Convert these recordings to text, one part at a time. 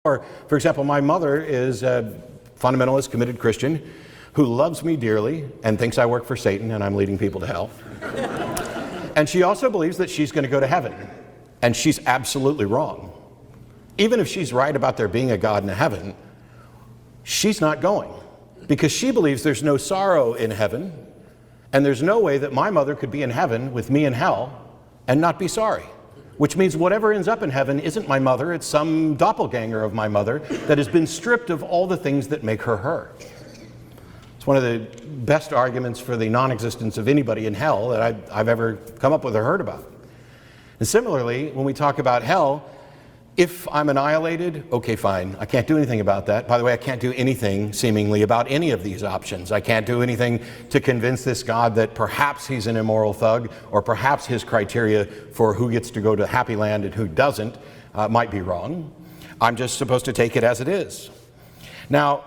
Or, for example, my mother is a fundamentalist, committed Christian who loves me dearly and thinks I work for Satan and I'm leading people to hell. And she also believes that she's going to go to heaven. And she's absolutely wrong. Even if she's right about there being a God in heaven, she's not going. Because she believes there's no sorrow in heaven, and there's no way that my mother could be in heaven with me in hell and not be sorry. Which means whatever ends up in heaven isn't my mother, it's some doppelganger of my mother that has been stripped of all the things that make her her. It's one of the best arguments for the non-existence of anybody in hell that I've ever come up with or heard about. And similarly, when we talk about hell, if I'm annihilated, okay, fine. I can't do anything about that. By the way, I can't do anything seemingly about any of these options. I can't do anything to convince this God that perhaps he's an immoral thug, or perhaps his criteria for who gets to go to Happy Land and who doesn't might be wrong. I'm just supposed to take it as it is. Now,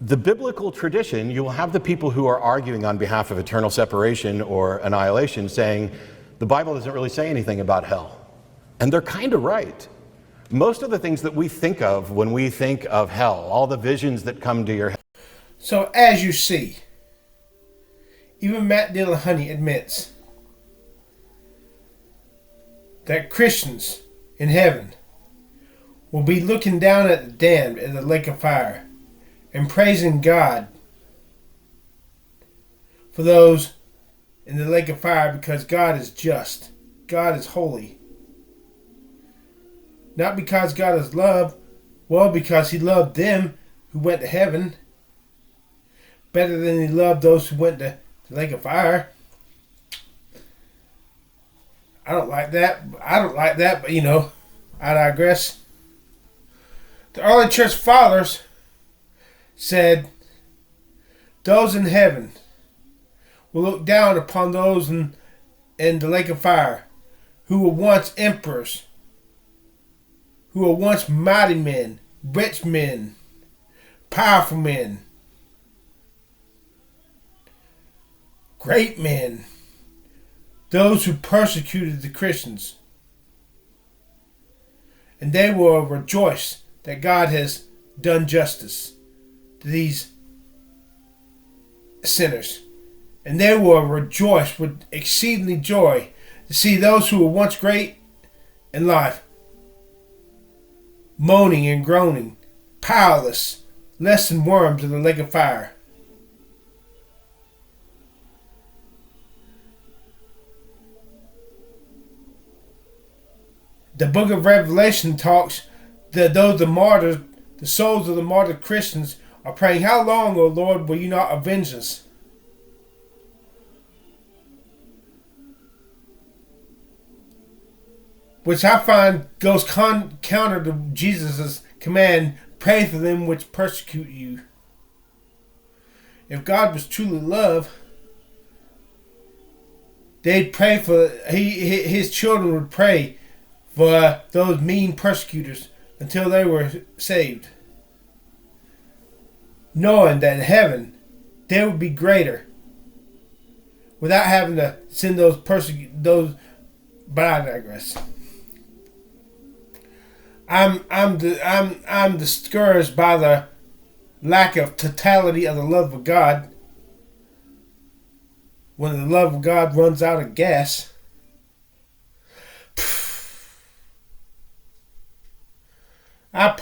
the biblical tradition, you will have the people who are arguing on behalf of eternal separation or annihilation saying, the Bible doesn't really say anything about hell. And they're kind of right. Most of the things that we think of when we think of hell, all the visions that come to your head. So as you see, even Matt Dillahunty admits that Christians in heaven will be looking down at the damned in the lake of fire and praising God for those in the lake of fire because God is just, God is holy. Not because God is love, well, because he loved them who went to heaven better than he loved those who went to the lake of fire. I don't like that, but you know, I digress. The early church fathers said, those in heaven will look down upon those in the lake of fire who were once emperors, who were once mighty men, rich men, powerful men, great men, those who persecuted the Christians. And they will rejoice that God has done justice to these sinners. And they will rejoice with exceedingly joy to see those who were once great in life moaning and groaning, powerless, less than worms in the lake of fire. The book of Revelation talks that though the martyrs, the souls of the martyred Christians are praying, how long, O Lord, will you not avenge us? Which I find goes counter to Jesus' command, pray for them which persecute you. If God was truly love, they'd pray for, his children would pray for those mean persecutors until they were saved. Knowing that in heaven, they would be greater without having to send those but I digress. I'm discouraged by the lack of totality of the love of God. When the love of God runs out of gas, I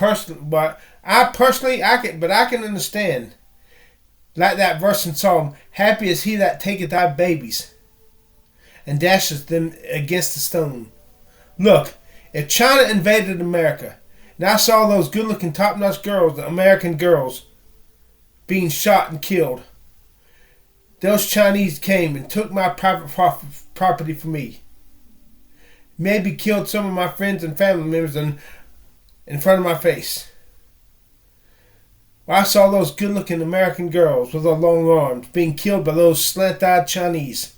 can understand. Like that verse in Psalm, happy is he that taketh thy babies and dasheth them against the stone. Look, if China invaded America, and I saw those good-looking top-notch girls, the American girls, being shot and killed, those Chinese came and took my private property from me. Maybe killed some of my friends and family members in front of my face. Well, I saw those good-looking American girls with their long arms being killed by those slant-eyed Chinese.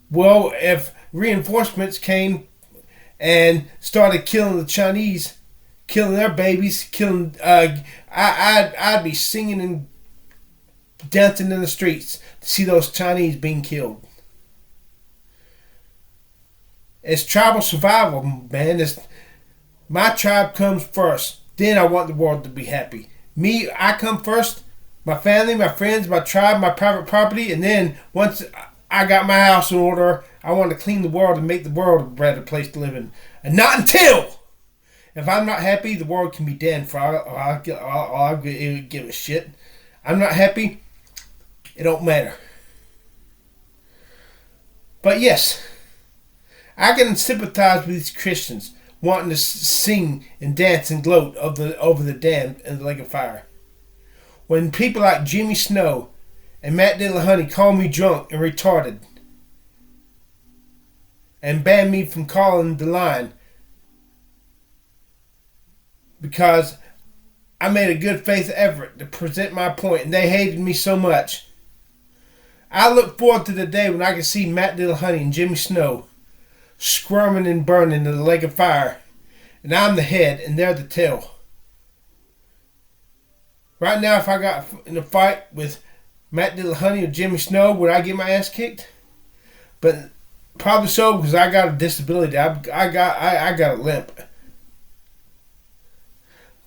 Well, if reinforcements came and started killing the Chinese, killing their babies, I'd be singing and dancing in the streets to see those Chinese being killed. It's tribal survival, man. My tribe comes first. Then I want the world to be happy. Me, I come first. My family, my friends, my tribe, my private property, and then once I got my house in order, I want to clean the world and make the world a better place to live in. And not until, if I'm not happy, the world can be damned for I'll give a shit. I'm not happy, it don't matter. But yes, I can sympathize with these Christians wanting to sing and dance and gloat over the dam in the lake of fire. When people like Jimmy Snow and Matt Dillahunty call me drunk and retarded and ban me from calling the line because I made a good faith effort to present my point and they hated me so much. I look forward to the day when I can see Matt Dillahunty and Jimmy Snow squirming and burning in the lake of fire, and I'm the head and they're the tail. Right now, if I got in a fight with Matt Dillahunty or Jimmy Snow, would I get my ass kicked? But probably so, because I got a disability. I got a limp.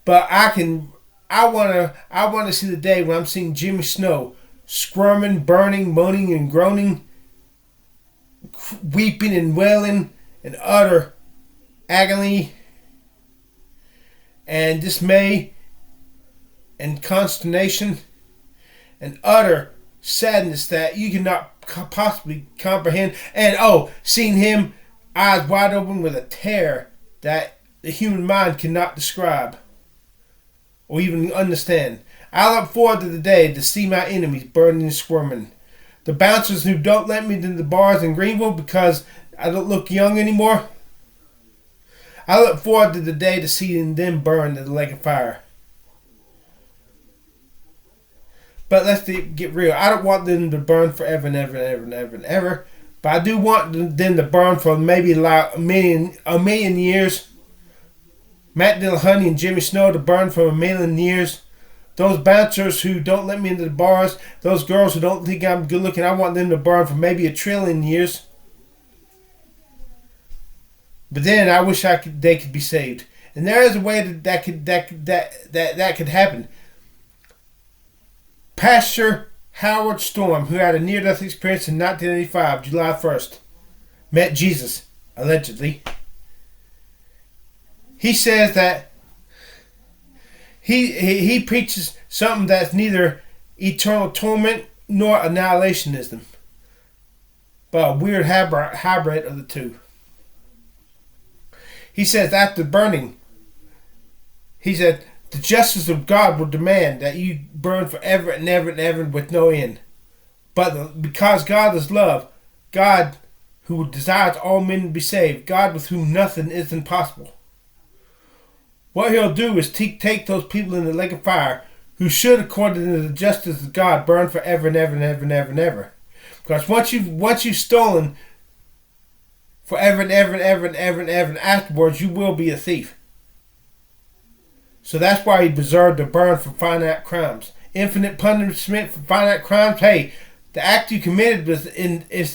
But I wanna see the day when I'm seeing Jimmy Snow squirming, burning, moaning, and groaning, weeping and wailing in utter agony and dismay and consternation and utter sadness that you cannot possibly comprehend. And seeing him eyes wide open with a terror that the human mind cannot describe or even understand. I look forward to the day to see my enemies burning and squirming. The bouncers who don't let me into the bars in Greenville because I don't look young anymore. I look forward to the day to seeing them burn in the lake of fire. But let's get real. I don't want them to burn forever and ever and ever and ever and ever. But I do want them to burn for maybe like a million years. Matt Dillahunty and Jimmy Snow to burn for a million years. Those bouncers who don't let me into the bars, those girls who don't think I'm good looking, I want them to burn for maybe 1 trillion years. But then I wish they could be saved. And there is a way that could happen. Pastor Howard Storm, who had a near-death experience in 1985, July 1st, met Jesus, allegedly. He says that he preaches something that's neither eternal torment nor annihilationism, but a weird hybrid of the two. He says after burning, he said, the justice of God will demand that you burn forever and ever and ever with no end. But because God is love, God who desires all men to be saved, God with whom nothing is impossible. What he'll do is take those people in the lake of fire who should, according to the justice of God, burn forever and ever and ever and ever and ever. Because once you've stolen forever and ever and ever and ever and ever, and afterwards you will be a thief. So that's why he deserved to burn for finite crimes. Infinite punishment for finite crimes. Hey, the act you committed is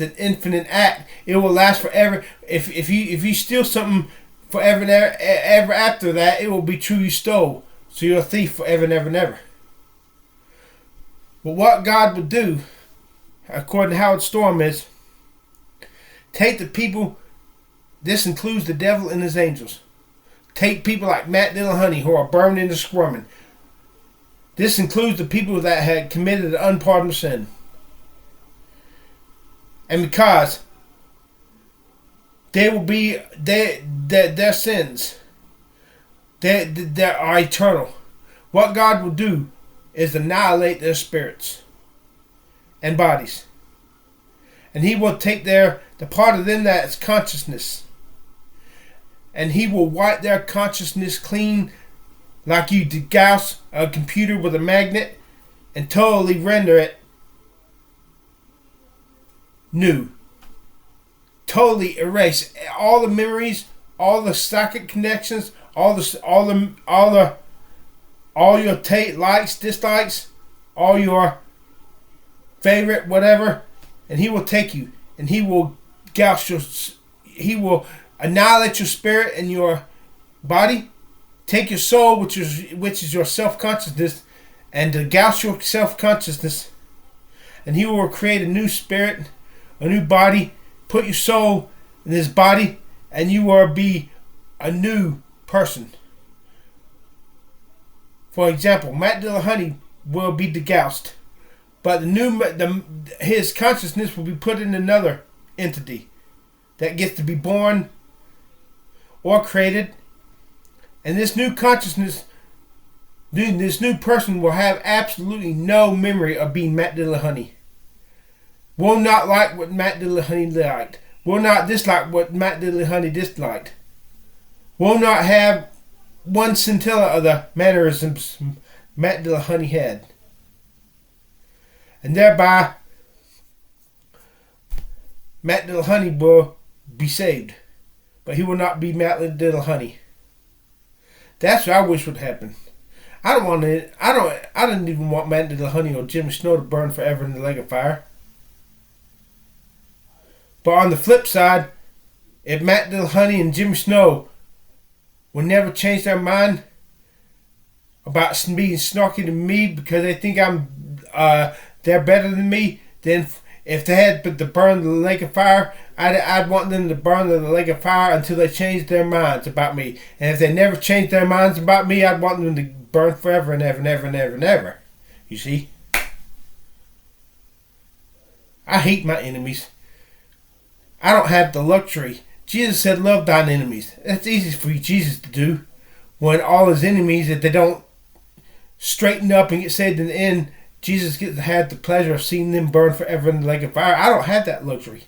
an infinite act. It will last forever. If you steal something forever and ever after that, it will be true you stole. So you're a thief forever and ever and ever. But what God would do, according to Howard Storm, is take the people, this includes the devil and his angels. Take people like Matt Dillahunty who are burning and squirming. This includes the people that had committed an unpardoned sin. And because they will be their sins, they are eternal. What God will do is annihilate their spirits and bodies, and He will take the part of them that is consciousness, and He will wipe their consciousness clean, like you degauss a computer with a magnet, and totally render it new. Totally erase all the memories, all the socket connections, all your likes, dislikes, all your favorite whatever, and He will take you and He will gouge he will annihilate your spirit and your body, take your soul, which is your self-consciousness, and douse your self-consciousness, and he will create a new spirit, a new body, put your soul in his body, and you will be a new person. For example, Matt Dillahunty will be degoused, but his consciousness will be put in another entity that gets to be born or created, and this new consciousness, this new person will have absolutely no memory of being Matt Dillahunty. Will not like what Matt Dillahunty liked. Will not dislike what Matt Dillahunty disliked. Will not have one scintilla of the mannerisms Matt Dillahunty had. And thereby, Matt Dillahunty will be saved. But he will not be Matt Dillahunty. That's what I wish would happen. I didn't even want Matt Dillahunty or Jimmy Snow to burn forever in the lake of fire. But on the flip side, if Matt Dillahunty and Jimmy Snow will never change their mind about being snarky to me because they think they're better than me, then if they had to burn the lake of fire, I'd want them to burn the lake of fire until they changed their minds about me. And if they never changed their minds about me, I'd want them to burn forever and ever and ever and ever and ever. You see? I hate my enemies. I don't have the luxury. Jesus said, love thine enemies. That's easy for Jesus to do. When all his enemies, if they don't straighten up and get saved in the end, Jesus gets to have the pleasure of seeing them burn forever in the lake of fire. I don't have that luxury.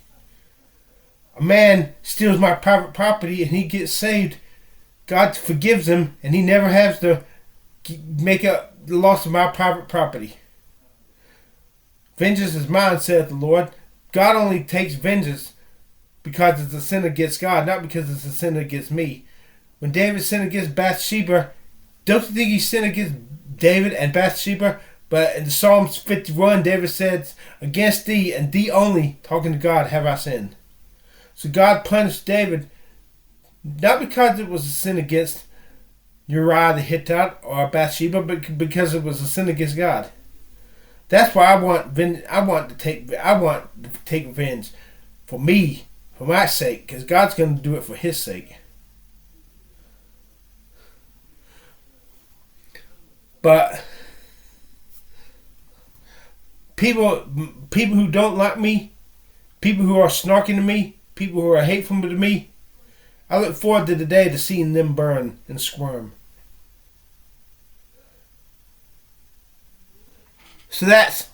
A man steals my private property and he gets saved. God forgives him and he never has to make up the loss of my private property. Vengeance is mine, saith the Lord. God only takes vengeance because it's a sin against God, not because it's a sin against me. When David sinned against Bathsheba, don't you think he sinned against David and Bathsheba? But in Psalms 51, David says, against thee and thee only, talking to God, have I sinned. So God punished David, not because it was a sin against Uriah the Hittite or Bathsheba, but because it was a sin against God. That's why I want to take revenge for me, for my sake, because God's going to do it for his sake. But people who don't like me, people who are snarking to me, people who are hateful to me, I look forward to the day to seeing them burn and squirm. So that's...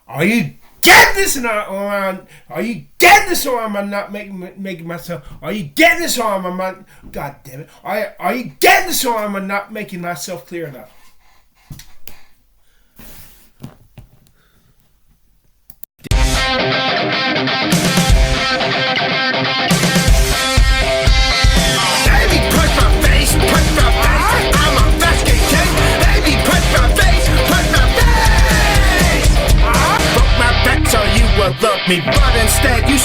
Are you getting this or are you getting this or am I not making myself... Are you getting this or am I not... God damn it. Are you getting this or am I not making myself clear enough? Baby, punch my face, punch my face. I'm a basket case. Baby, punch my face, punch my face. Broke my back so you would love me, but instead you